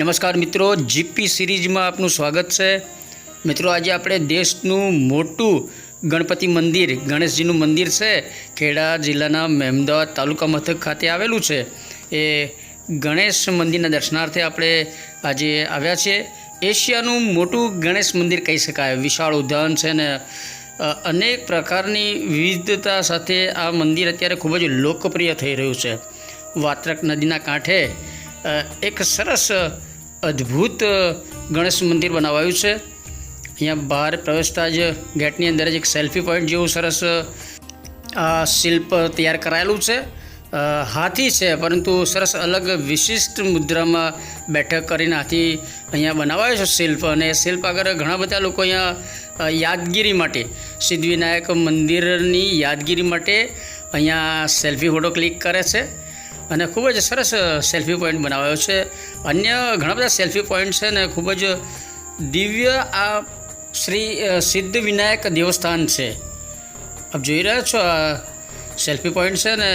નમસ્કાર મિત્રો, જીપી સિરીઝમાં આપનું સ્વાગત છે। મિત્રો, આજે આપણે દેશનું મોટું ગણપતિ મંદિર ગણેશજીનું મંદિર છે, ખેડા જિલ્લાના મહેમદાવાદ તાલુકા મથક ખાતે આવેલું છે। એ ગણેશ મંદિરના દર્શનાર્થે આપણે આજે આવ્યા છીએ। એશિયાનું મોટું ગણેશ મંદિર કહી શકાય। વિશાળ ઉદ્યાન છે ને અનેક પ્રકારની વિવિધતા સાથે આ મંદિર અત્યારે ખૂબ જ લોકપ્રિય થઈ રહ્યું છે। વાત્રક નદીના કાંઠે એક સરસ અદ્ભુત ગણેશ મંદિર બનાવાયું છે। અહીંયા બહાર પ્રવેશતા જ ગેટની અંદર જ એક સેલ્ફી પોઈન્ટ જેવું સરસ શિલ્પ તૈયાર કરાયેલું છે। હાથી છે, પરંતુ સરસ અલગ વિશિષ્ટ મુદ્રામાં બેઠક કરીને હાથી અહીંયા બનાવાયો છે શિલ્પ। અને શિલ્પ આગળ ઘણા બધા લોકો અહીંયા યાદગીરી માટે, સિદ્ધિવિનાયક મંદિરની યાદગીરી માટે અહીંયા સેલ્ફી ફોટો ક્લિક કરે છે અને ખૂબ જ સરસ સેલ્ફી પોઈન્ટ બનાવાયો છે। અન્ય ઘણા બધા સેલ્ફી પોઈન્ટ છે ને ખૂબ જ દિવ્ય આ શ્રી સિદ્ધિવિનાયક દેવસ્થાન છે। આપ જોઈ રહ્યા છો આ સેલ્ફી પોઈન્ટ છે ને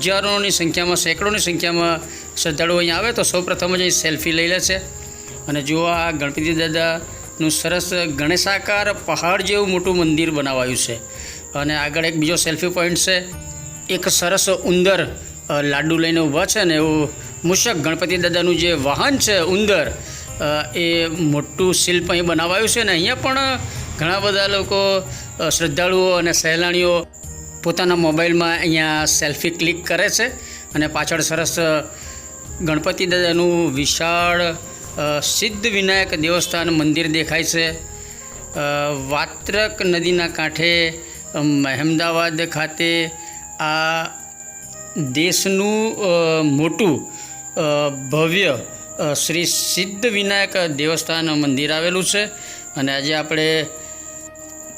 હજારોની સંખ્યામાં, સેંકડોની સંખ્યામાં શ્રદ્ધાળુઓ અહીંયા આવે તો સૌપ્રથમ જ અહીં સેલ્ફી લઈ લે છે। અને જુઓ, આ ગણપતિ દાદાનું સરસ ગણેશાકાર પહાડ જેવું મોટું મંદિર બનાવાયું છે। અને આગળ એક બીજો સેલ્ફી પોઈન્ટ છે, એક સરસ ઉંદર લાડુ લઈને ઊભા છે ને એવું મૂષક ગણપતિ દાદાનું જે વાહન છે ઉંદર, એ મોટું શિલ્પ અહીં બનાવાયું છે। ને અહીંયા પણ ઘણા બધા લોકો, શ્રદ્ધાળુઓ અને સહેલાણીઓ પોતાના મોબાઈલમાં અહીંયા સેલ્ફી ક્લિક કરે છે અને પાછળ સરસ ગણપતિ દાદાનું વિશાળ સિદ્ધિવિનાયક દેવસ્થાન મંદિર દેખાય છે। વાત્રક નદીના કાંઠે મહેમદાવાદ ખાતે આ દેશનું મોટું ભવ્ય શ્રી સિદ્ધિવિનાયક દેવસ્થાન મંદિર આવેલું છે। અને આજે આપણે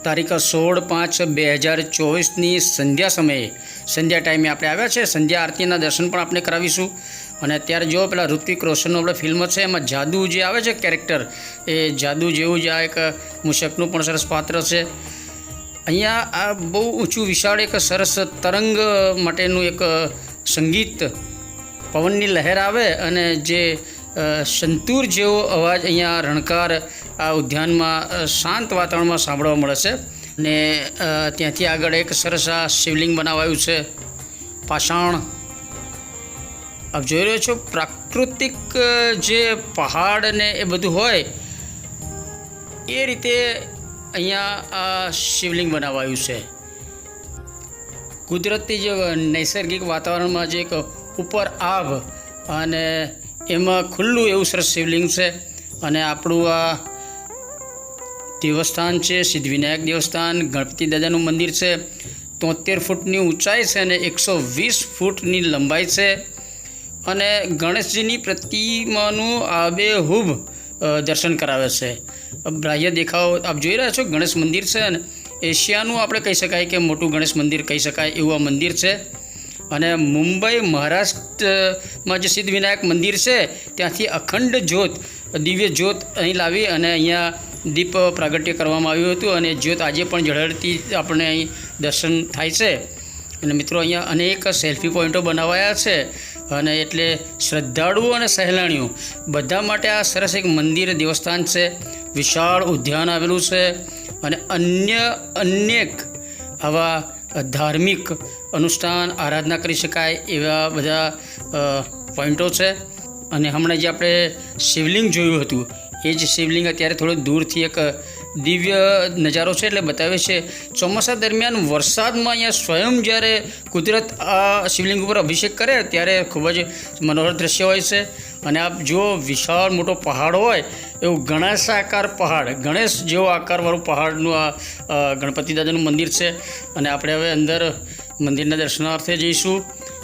તારીખ 16/5/2024ની સંધ્યા ટાઈમે આપણે આવ્યા છે। સંધ્યા આરતીના દર્શન પણ આપણે કરાવીશું। અને અત્યારે જો પેલા ઋત્વિક રોશનનું આપણે ફિલ્મ છે, એમાં જાદુ જે આવે છે કેરેક્ટર, એ જાદુ જેવું જ આ એક મૂષકનું પણ સરસ પાત્ર છે। અહીંયા આ બહુ ઊંચું વિશાળ એક સરસ તરંગ માટેનું એક સંગીત, પવનની લહેર આવે અને જે સંતૂર જેવો અવાજ અહીંયા રણકાર આ ઉદ્યાનમાં શાંત વાતાવરણમાં સાંભળવા મળે છે। અને ત્યાંથી આગળ એક સરસ આ શિવલિંગ બનાવાયું છે, પાષાણ। આપ જોઈ રહ્યો છો પ્રાકૃતિક જે પહાડ ને એ બધું હોય એ રીતે અહીંયા આ શિવલિંગ બનાવાયું છે। કુદરતી જે નૈસર્ગિક વાતાવરણમાં જે એક ઉપર આભ અને એમાં ખુલ્લું એવું સરસ શિવલિંગ છે। અને આપણું આ દેવસ્થાન છે સિદ્ધિવિનાયક દેવસ્થાન, ગણપતિ દાદાનું મંદિર છે। 73 ફૂટની ઊંચાઈ છે અને 120 ફૂટની લંબાઈ છે। અને ગણેશજીની પ્રતિમાનું આબેહૂબ દર્શન કરાવે છે। બાહ્ય દેખાવ આપ જોઈ રહ્યા છો, ગણેશ મંદિર છે અને એશિયાનું આપણે કહી શકાય કે મોટું ગણેશ મંદિર કહી શકાય એવું આ મંદિર છે। અને મુંબઈ, મહારાષ્ટ્રમાં જે સિદ્ધિવિનાયક મંદિર છે ત્યાંથી અખંડ જ્યોત, દિવ્ય જ્યોત અહીં લાવી અને અહીંયા દીપ પ્રાગટ્ય કરવામાં આવ્યું હતું। અને જ્યોત આજે પણ ઝળહળતી આપણને અહીં દર્શન થાય છે। અને મિત્રો, અહીંયા અનેક સેલ્ફી પોઈન્ટો બનાવાયા છે। અને એટલે શ્રદ્ધાળુઓ અને સહેલાણીઓ બધા માટે આ સરસ એક મંદિર દેવસ્થાન છે। વિશાળ ઉદ્યાન આવેલું છે અને અનેક આવા ધાર્મિક અનુષ્ઠાન, આરાધના કરી શકાય એવા બધા પોઈન્ટો છે। અને હમણાં જે આપણે શિવલિંગ જોયું હતું એ જ શિવલિંગ અત્યારે થોડું દૂરથી એક દિવ્ય નજારો છે એટલે બતાવે છે। ચોમાસા દરમિયાન વરસાદમાં અહીંયા સ્વયં જ્યારે કુદરત આ શિવલિંગ ઉપર અભિષેક કરે ત્યારે ખૂબ જ મનોહર દ્રશ્ય હોય છે। અને આપ જો વિશાળ મોટો પહાડ હોય એવું ગણેશાકાર પહાડ, ગણેશ જેવો આકારવાળું પહાડનું આ ગણપતિ દાદાનું મંદિર છે। અને આપણે હવે અંદર મંદિરના દર્શનાર્થે જઈશું।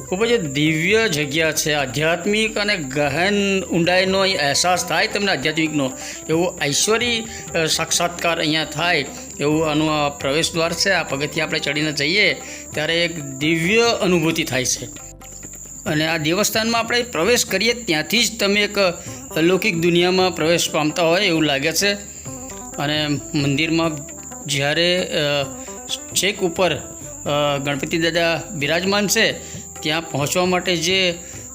ખૂબ જ દિવ્ય જગ્યા છે, આધ્યાત્મિક અને ગહન ઊંડાઈનો અહીં અહેસાસ થાય તમને, આધ્યાત્મિકનો એવો ઐશ્વર્ય સાક્ષાત્કાર અહીંયા થાય એવું આનું આ પ્રવેશ દ્વાર છે। આ પગથિયાં આપણે ચડીને જઈએ ત્યારે એક દિવ્ય અનુભૂતિ થાય છે। અને આ દેવસ્થાનમાં આપણે પ્રવેશ કરીએ ત્યાંથી જ તમે એક અલૌકિક દુનિયામાં પ્રવેશ પામતા હોય એવું લાગે છે। અને મંદિરમાં જ્યારે છેક ઉપર ગણપતિ દાદા બિરાજમાન છે ત્યાં પહોંચવા માટે જે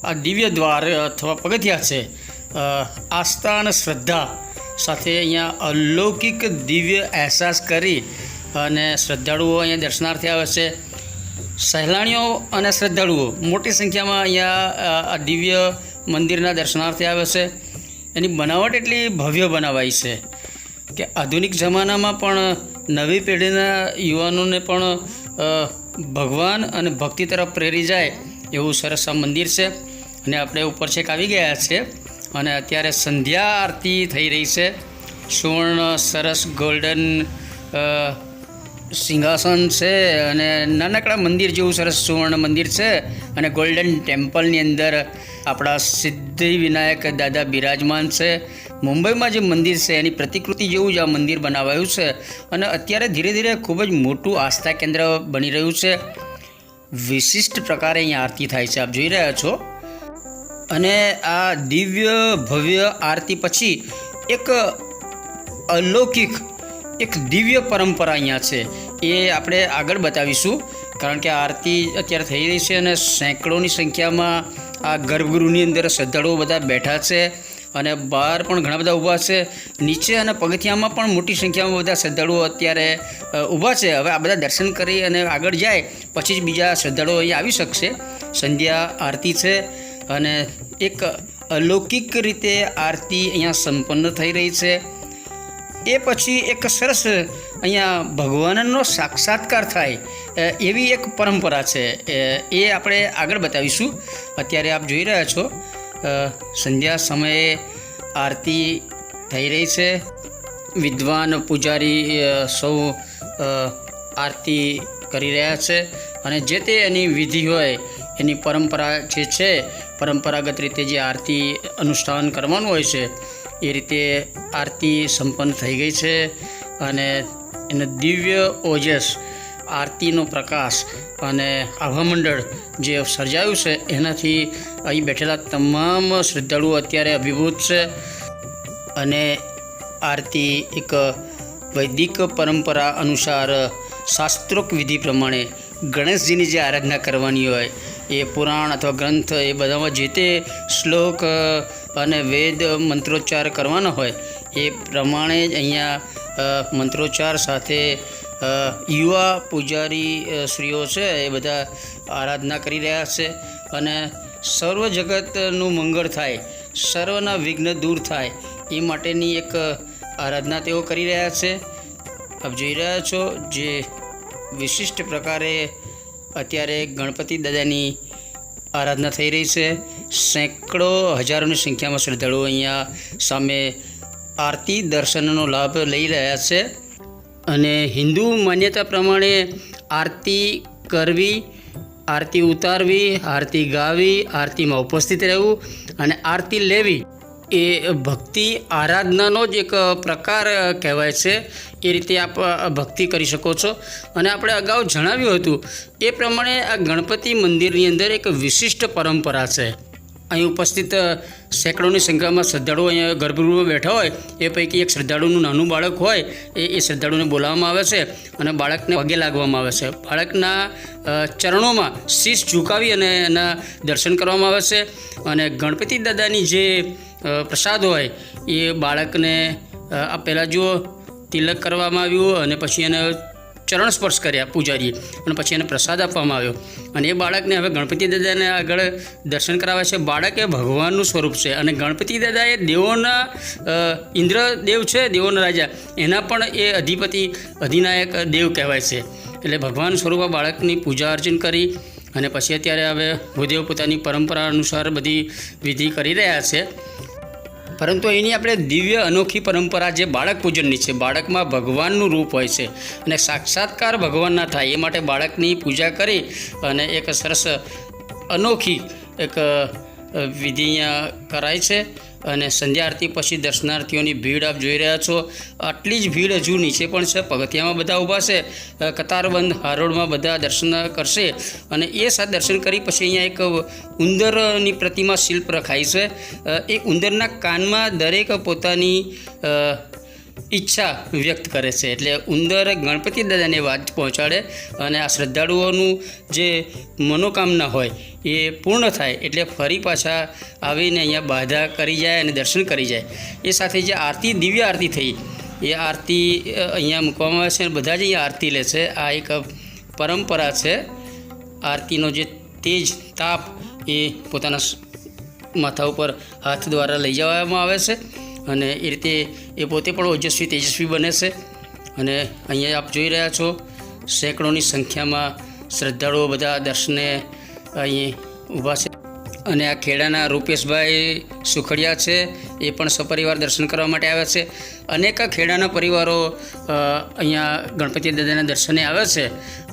આ દિવ્ય દ્વાર અથવા પગથિયાં છે આસ્થા અને શ્રદ્ધા સાથે અહીંયા અલૌકિક દિવ્ય અહેસાસ કરી અને શ્રદ્ધાળુઓ અહીંયા દર્શનાર્થે આવે છે. સહેલાણીઓ અને શ્રદ્ધાળુઓ મોટી સંખ્યામાં અહીંયા આ દિવ્ય મંદિરના દર્શનાર્થે આવે છે. એની બનાવટ એટલી ભવ્ય બનાવાઈ છે કે આધુનિક જમાનામાં પણ નવી પેઢીના યુવાનોને પણ ભગવાન અને ભક્તિ તરફ પ્રેરી જાય એવું સરસ આ મંદિર છે. અને આપણે ઉપર છેક આવી ગયા છે અને અત્યારે સંધ્યા આરતી થઈ રહી છે. સુવર્ણ સરસ ગોલ્ડન સિંહાસન છે અને નાનકડા મંદિર જેવું સરસ સુવર્ણ મંદિર છે અને ગોલ્ડન ટેમ્પલની અંદર આપણા સિદ્ધિ વિનાયક દાદા બિરાજમાન છે. મુંબઈમાં જે મંદિર છે એની પ્રતિકૃતિ જેવું જ આ મંદિર બનાવાયું છે અને અત્યારે ધીરે ધીરે ખૂબ જ મોટું આસ્થા કેન્દ્ર બની રહ્યું છે. વિશિષ્ટ પ્રકારે અહીંયા આરતી થાય છે, આપ જોઈ રહ્યા છો. અને આ દિવ્ય ભવ્ય આરતી પછી એક અલૌકિક એક દિવ્ય પરંપરા અહીંયા છે, એ આપણે આગળ બતાવીશું. કારણ કે આરતી અત્યારે થઈ રહી છે અને સેંકડોની સંખ્યામાં આ ગર્ભગૃહની અંદર શ્રદ્ધાળુઓ બધા બેઠા છે અને બહાર પણ ઘણા બધા ઊભા છે. નીચે અને પગથિયામાં પણ મોટી સંખ્યામાં બધા શ્રદ્ધાળુઓ અત્યારે ઊભા છે. હવે આ બધા દર્શન કરી અને આગળ જાય પછી જ બીજા શ્રદ્ધાળુઓ અહીંયા આવી શકશે. સંધ્યા આરતી છે અને એક અલૌકિક રીતે આરતી અહીંયા સંપન્ન થઈ રહી છે. એ પછી એક સરસ અહીંયા ભગવાનનો સાક્ષાત્કાર થાય એવી એક પરંપરા છે, એ આપણે આગળ બતાવીશું. અત્યારે આપ જોઈ રહ્યા છો સંધ્યા સમયે આરતી થઈ રહી છે. વિદ્વાન પૂજારી સૌ આરતી કરી રહ્યા છે અને જે તે એની વિધિ હોય એની પરંપરા જે છે, પરંપરાગત રીતે જે આરતી અનુષ્ઠાન કરવાનું હોય છે એ રીતે આરતી સંપન્ન થઈ ગઈ છે. અને એને દિવ્ય ઓજસ, આરતીનો પ્રકાશ અને આભામંડળ જે સર્જાયું છે એનાથી અહીં બેઠેલા તમામ શ્રદ્ધાળુઓ અત્યારે અભિભૂત છે. અને આરતી એક વૈદિક પરંપરા અનુસાર શાસ્ત્રોક્ત વિધિ પ્રમાણે ગણેશજીની જે આરાધના કરવાની હોય એ પુરાણ અથવા ગ્રંથ એ બધામાં જે તે શ્લોક અને વેદ મંત્રોચ્ચાર કરવાનો હોય એ પ્રમાણે જ અહીંયા મંત્રોચ્ચાર સાથે યુવા પૂજારી શ્રીઓ છે એ બધા આરાધના કરી રહ્યા છે. અને સર્વ જગતનું મંગળ થાય, સર્વના વિઘ્ન દૂર થાય એ માટેની એક આરાધના તેઓ કરી રહ્યા છે. આપ જોઈ રહ્યા છો જે વિશિષ્ટ પ્રકારે અત્યારે ગણપતિ દાદાની આરાધના થઈ રહી છે. સેંકડો હજારોની સંખ્યામાં શ્રદ્ધાળુઓ અહીંયા સામે આરતી દર્શનનો લાભ લઈ રહ્યા છે. અને હિન્દુ માન્યતા પ્રમાણે આરતી કરવી, આરતી ઉતારવી, આરતી ગાવી, આરતીમાં ઉપસ્થિત રહેવું અને આરતી લેવી એ ભક્તિ આરાધનાનો જ એક પ્રકાર કહેવાય છે. એ રીતે આપ ભક્તિ કરી શકો છો. અને આપણે અગાઉ જણાવ્યું હતું એ પ્રમાણે આ ગણપતિ મંદિરની અંદર એક વિશિષ્ટ પરંપરા છે. અહીં ઉપસ્થિત સેંકડોની સંખ્યામાં શ્રદ્ધાળુઓ અહીંયા ગર્ભગૃહમાં બેઠા હોય એ પૈકી એક શ્રદ્ધાળુનું નાનું બાળક હોય એ શ્રદ્ધાળુને બોલાવવામાં આવે છે અને બાળકને પગે લાગવામાં આવે છે. બાળકના ચરણોમાં શીશ ઝુકાવી અને એના દર્શન કરવામાં આવે છે. અને ગણપતિ દાદાની જે પ્રસાદ હોય એ બાળકને આ પહેલાં જુઓ તિલક કરવામાં આવ્યું અને પછી એને ચરણ સ્પર્શ કર્યા પૂજારીએ અને પછી એને પ્રસાદ આપવામાં આવ્યો. અને એ બાળકને હવે ગણપતિ દાદાને આગળ દર્શન કરાવે છે. બાળક એ ભગવાનનું સ્વરૂપ છે અને ગણપતિ દાદા એ દેવોના ઇન્દ્રદેવ છે, દેવોના રાજા, એના પણ એ અધિનાયક દેવ કહેવાય છે. એટલે ભગવાન સ્વરૂપ આ બાળકની પૂજા અર્ચન કરી અને પછી અત્યારે હવે ભૂદેવ પોતાની પરંપરા અનુસાર બધી વિધિ કરી રહ્યા છે. પરંતુ એની આપણે દિવ્ય અનોખી પરંપરા જે બાળક પૂજનની છે, બાળકમાં ભગવાનનું રૂપ હોય છે અને સાક્ષાત્કાર ભગવાનના થાય એ માટે બાળકની પૂજા કરી અને એક સરસ અનોખી એક વિધિ અહીંયા કરાય છે. અને સંધ્યા આરતી પછી દર્શનાર્થીઓની ભીડ આપ જોઈ રહ્યા છો. આટલી જ ભીડ હજુ નીચે પણ છે, પગથિયામાં બધા ઊભા છે, કતારબંધ હારોડમાં બધા દર્શન કરશે. અને એ સાથે દર્શન કરી પછી અહીંયા એક ઉંદરની પ્રતિમા શિલ્પ રખાઈ છે. એ ઉંદરના કાનમાં દરેક પોતાની ઈચ્છા વ્યક્ત કરે છે. એટલે ઉંદર ગણપતિ દાદાને વાત પહોંચાડે અને આ શ્રદ્ધાળુઓનું જે મનોકામના હોય એ પૂર્ણ થાય એટલે ફરી પાછા આવીને અહીંયા બાધા કરી જાય અને દર્શન કરી જાય. એ સાથે જે આરતી, દિવ્ય આરતી થઈ, એ આરતી અહીંયા મૂકવામાં આવે છે અને બધા જ અહીંયા આરતી લે છે. આ એક પરંપરા છે. આરતીનો જે તેજ, તાપ એ પોતાના માથા ઉપર હાથ દ્વારા લઈ જવામાં આવે છે અને એ રીતે એ પોતે પણ ઓજસ્વી, તેજસ્વી બને છે. અને અહીંયા આપ જોઈ રહ્યા છો સેંકડોની સંખ્યામાં શ્રદ્ધાળુઓ બધા દર્શને અહીં ઊભા છે. અને આ ખેડાના રૂપેશભાઈ સુખડિયા છે, એ પણ સપરિવાર દર્શન કરવા માટે આવ્યા છે. અનેક ખેડાના પરિવારો અહીંયા ગણપતિ દાદાના દર્શને આવે છે.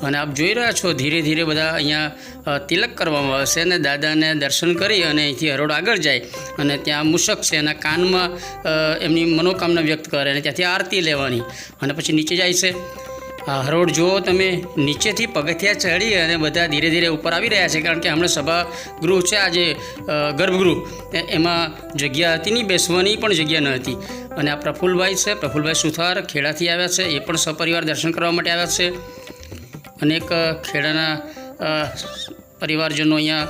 અને આપ જોઈ રહ્યા છો ધીરે ધીરે બધા અહીંયા તિલક કરવામાં આવે છે અને દાદાને દર્શન કરી અને અહીંથી હરોળ આગળ જાય અને ત્યાં મૂષક છે એના કાનમાં એમની મનોકામના વ્યક્ત કરે અને ત્યાંથી આરતી લેવાની અને પછી નીચે જાય છે. આ હરોળ જુઓ તમે, નીચેથી પગથિયા ચડી અને બધા ધીરે ધીરે ઉપર આવી રહ્યા છે, કારણ કે હમણાં સભાગૃહ છે, આજે ગર્ભગૃહ, એમાં જગ્યા હતી નહીં, બેસવાની પણ જગ્યા ન હતી. અને આ પ્રફુલભાઈ છે, પ્રફુલભાઈ સુથાર ખેડાથી આવ્યા છે, એ પણ સપરિવાર દર્શન કરવા માટે આવ્યા છે. અનેક ખેડાના પરિવારજનો અહીંયા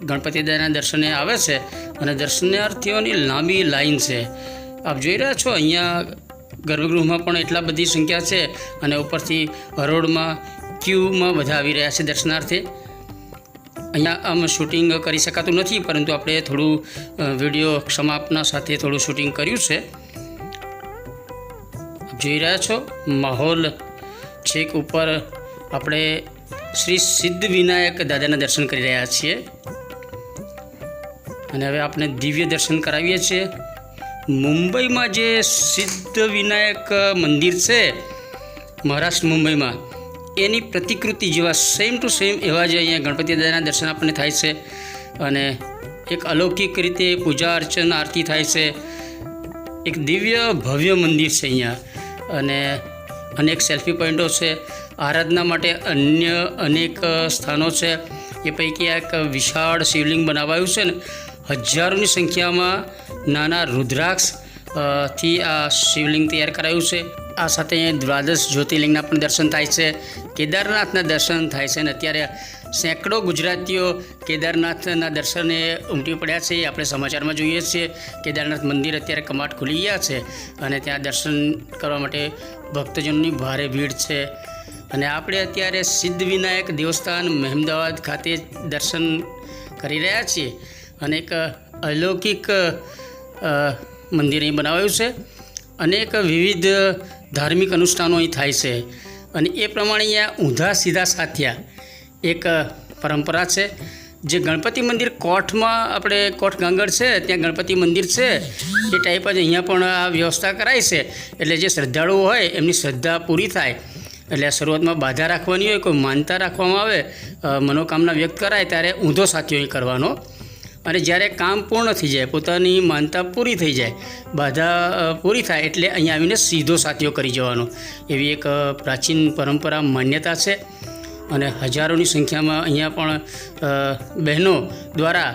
ગણપતિ દાદાના દર્શને આવે છે અને દર્શનાર્થીઓની લાંબી લાઈન છે. આપ જોઈ રહ્યા છો અહીંયા ગર્ભગૃહમાં પણ એટલા બધી સંખ્યા છે અને ઉપરથી હરોળમાં ક્યુમાં બધા આવી રહ્યા છે દર્શનાર્થે. અહીંયા આમ શૂટિંગ કરી શકાતું નથી, પરંતુ આપણે થોડું વિડીયો સમાપના સાથે થોડું શૂટિંગ કર્યું છે. જોઈ રહ્યા છો માહોલ છેક ઉપર આપણે શ્રી સિદ્ધ વિનાયક દાદાના દર્શન કરી રહ્યા છીએ અને હવે આપણે દિવ્ય દર્શન કરાવીએ છીએ. મુંબઈમાં જે સિદ્ધ વિનાયક મંદિર છે, મહારાષ્ટ્ર મુંબઈમાં, એની પ્રતિકૃતિ જેવા સેમ ટુ સેમ એવા જ અહીંયા ગણપતિ દાદાના દર્શન આપણને થાય છે અને એક અલૌકિક રીતે પૂજા અર્ચન આરતી થાય છે. એક દિવ્ય ભવ્ય મંદિર છે અહીંયા અને અનેક સેલ્ફી પોઈન્ટો છે. આરાધના માટે અન્ય અનેક સ્થાનો છે. એ પૈકી એક વિશાળ શિવલિંગ બનાવાયું છે ને, હજારોની સંખ્યામાં નાના રુદ્રાક્ષ થી આ શિવલિંગ તૈયાર કરાયું છે. આ સાથે અહીંયા દ્વાદશ જ્યોતિર્લિંગના પણ દર્શન થાય છે, કેદારનાથના દર્શન થાય છે અને અત્યારે સેંકડો ગુજરાતીઓ કેદારનાથના દર્શને ઉમટી પડ્યા છે. આપણે સમાચારમાં જોઈએ છીએ કેદારનાથ મંદિર અત્યારે કમાટ ખુલી ગયા છે અને ત્યાં દર્શન કરવા માટે ભક્તજનોની ભારે ભીડ છે. અને આપણે અત્યારે સિદ્ધ વિનાયક દેવસ્થાન મહેમદાવાદ ખાતે દર્શન કરી રહ્યા છીએ અને એક અલૌકિક મંદિર અહીં બનાવાયું છે. અનેક વિવિધ ધાર્મિક અનુષ્ઠાનો અહીં થાય છે અને એ પ્રમાણે અહીંયા ઊંધા સીધા સાથિયા એક પરંપરા છે. જે ગણપતિ મંદિર કોઠમાં, આપણે કોઠ ગાંગડ છે ત્યાં ગણપતિ મંદિર છે, એ ટાઈપ જ અહીંયા પણ આ વ્યવસ્થા કરાય છે. એટલે જે શ્રદ્ધાળુઓ હોય એમની શ્રદ્ધા પૂરી થાય એટલે શરૂઆતમાં બાધા રાખવાની હોય, કોઈ માનતા રાખવામાં આવે, મનોકામના વ્યક્ત કરાય ત્યારે ઊંધો સાથિયો અહીં કરવાનો અને જ્યારે કામ પૂર્ણ થઈ જાય, પોતાની માનતા પૂરી થઈ જાય, બાધા પૂરી થાય એટલે અહીંયા આવીને સીધો સાથિયો કરી જવાનો. એવી એક પ્રાચીન પરંપરા, માન્યતા છે અને હજારોની સંખ્યામાં અહીંયા પણ બહેનો દ્વારા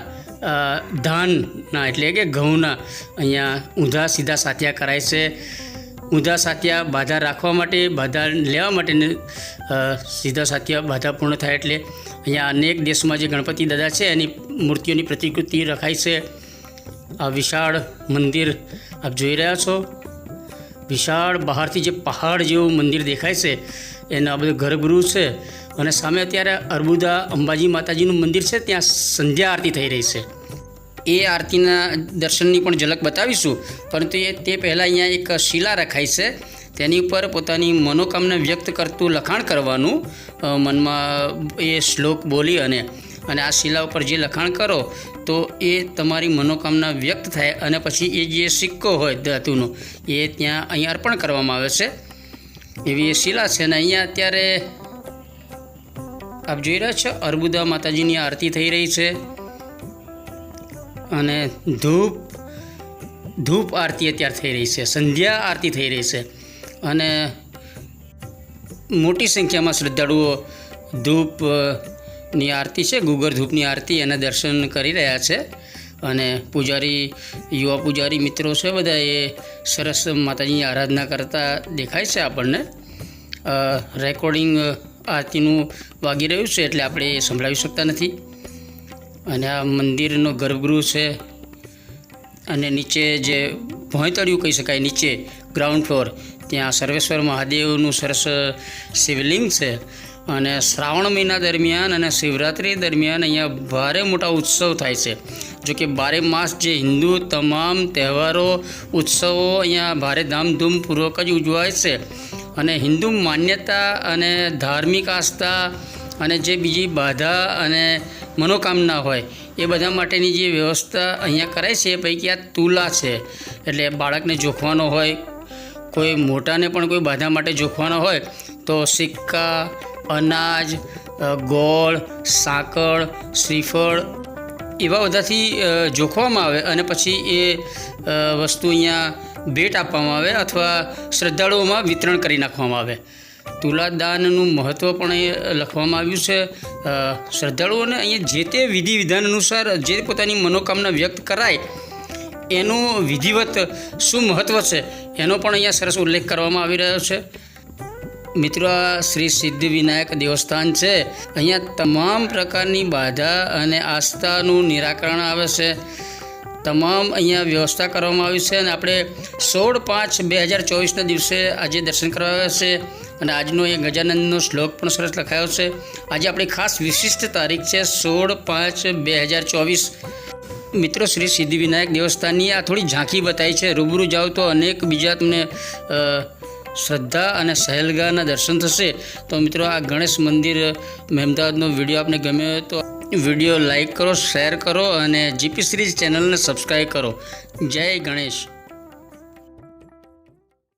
ધાનના એટલે કે ઘઉંના અહીંયા ઊંધા સીધા સાથિયા કરાય છે. ઊંધા સાથિયા બાધા રાખવા માટે, બાધા લેવા માટે સીધા સાથિયા બાધા પૂર્ણ થાય એટલે અહીંયા અનેક દેશમાં જે ગણપતિ દાદા છે એની મૂર્તિઓની પ્રતિકૃતિ રખાય છે. આ વિશાળ મંદિર આપ જોઈ રહ્યા છો, વિશાળ બહારથી જે પહાડ જેવું મંદિર દેખાય છે એના બધું ગર્ભગૃહ છે અને સામે અત્યારે અર્બુદા અંબાજી માતાજીનું મંદિર છે, ત્યાં સંધ્યા આરતી થઈ રહી છે. એ આરતીના દર્શનની પણ ઝલક બતાવીશું, પરંતુ તે પહેલાં અહીંયા એક શિલા રખાઈ છે, તેની ઉપર પોતાની મનોકામના વ્યક્ત કરતું લખાણ કરવાનું, મનમાં એ શ્લોક બોલી અને આ શિલા ઉપર જે લખાણ કરો તો એ તમારી મનોકામના વ્યક્ત થાય અને પછી એ જે સિક્કો હોય ધાતુનો એ ત્યાં અહીંયા અર્પણ કરવામાં આવે છે. એવી એ શિલા છે અને અહીંયા અત્યારે આપ જોઈ રહ્યા છો અર્બુદા માતાજીની આરતી થઈ રહી છે અને ધૂપ આરતી અત્યારે થઈ રહી છે, સંધ્યા આરતી થઈ રહી છે અને મોટી સંખ્યામાં શ્રદ્ધાળુઓ ધૂપની આરતી છે, ગુગર ધૂપની આરતી, એના દર્શન કરી રહ્યા છે અને પૂજારી યુવા પૂજારી મિત્રો છે બધા એ સરસ માતાજીની આરાધના કરતા દેખાય છે આપણને. રેકોર્ડિંગ આરતીનું વાગી રહ્યું છે એટલે આપણે એ સંભળાવી શકતા નથી. અને આ મંદિરનો ગર્ભગૃહ છે અને નીચે જે ભોંયતળિયું કહી શકાય, નીચે ગ્રાઉન્ડ ફ્લોર ત્યાં સર્વેશ્વર મહાદેવનું સરસ શિવલિંગ છે. અને શ્રાવણ મહિના દરમિયાન અને શિવરાત્રિ દરમિયાન અહીંયા ભારે મોટા ઉત્સવ થાય છે. જો કે બારે માસ જે હિન્દુ તમામ તહેવારો ઉત્સવો અહીંયા ભારે ધામધૂમપૂર્વક જ ઉજવાય છે. અને હિન્દુ માન્યતા અને ધાર્મિક આસ્થા અને જે બીજી બાધા અને મનોકામના હોય એ બધા માટેની જે વ્યવસ્થા અહીંયા કરાય છે એ પૈકી આ તુલા છે. એટલે બાળકને જોખવાનો હોય, કોઈ મોટાને પણ કોઈ બાધા માટે જોખવાનો હોય તો સિક્કા, અનાજ, ગોળ, સાકર, શ્રીફળ એવા બધાથી જોખવામાં આવે અને પછી એ વસ્તુ અહીંયા ભેટ આપવામાં આવે અથવા શ્રદ્ધાળુઓમાં વિતરણ કરી નાખવામાં આવે. તુલાદાનનું મહત્ત્વ પણ એ લખવામાં આવ્યું છે. શ્રદ્ધાળુઓને અહીંયા જે તે વિધિ વિધાન અનુસાર જે પોતાની મનોકામના વ્યક્ત કરાય એનું વિધિવત શું મહત્ત્વ છે એનો પણ અહીંયા સરસ ઉલ્લેખ કરવામાં આવી રહ્યો છે. મિત્રો, આ શ્રી સિદ્ધિવિનાયક દેવસ્થાન છે. અહીંયા તમામ પ્રકારની બાધા અને આસ્થાનું નિરાકરણ આવે છે. તમામ અહીંયા વ્યવસ્થા કરવામાં આવી છે. અને આપણે 16/5/2024ના દિવસે આજે દર્શન કરવા આવ્યા છે. અને આજનો એ ગજાનંદનો શ્લોક પણ સરસ લખાયો છે. આજે આપણી ખાસ વિશિષ્ટ તારીખ છે 16/5/2024. મિત્રો, શ્રી સિદ્ધિવિનાયક દેવસ્થાનની આ થોડી ઝાંખી બતાવી છે. રૂબરૂ જાઓ તો અનેક બીજા તમને શ્રદ્ધા અને સહેલગાહના દર્શન થશે. તો મિત્રો, આ ગણેશ મંદિર મહેમદાવાદનો વિડીયો આપને ગમ્યો હોય તો વિડીયો લાઈક કરો, શેર કરો અને જીપી સિરીઝ ચેનલને સબસ્ક્રાઈબ કરો. જય ગણેશ.